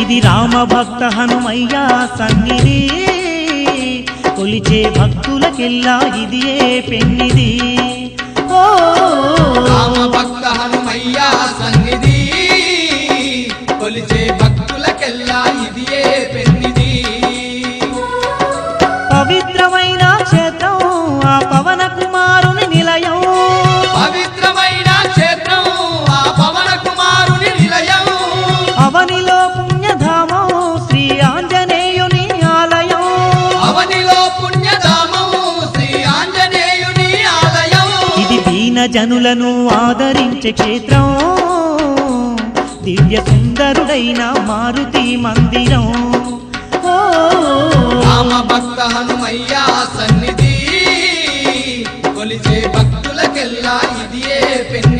ఇది రామ భక్త హనుమయ్య సన్నిధి కొలిచే భక్తులకెల్లా ఇది పెన్నిది ఓ రామ భక్త హనుమయ్య సన్నిధి కొలిచే భక్తులకెల్లా ఇది పెన్నిది పవిత్రమైన క్షేత్రం ఆ పవన కుమారుని నిలయం పవిత్రమైన క్షేత్రం ఆ పవన కుమారుని నిలయం అవనిలో పుణ్యధామం శ్రీ ఆంజనేయుని ఆలయం అవనిలో పుణ్యధామం శ్రీ ఆంజనేయుని ఆలయం ఇది దీన జనులను ఆదరించే క్షేత్రం దివ్య సుందరుడైన మారుతి మందిరం ఓ రామ భక్త హనుమయ్య సన్నిధి కొలిచే భక్తులకెల్లా ఇది పెన్నిది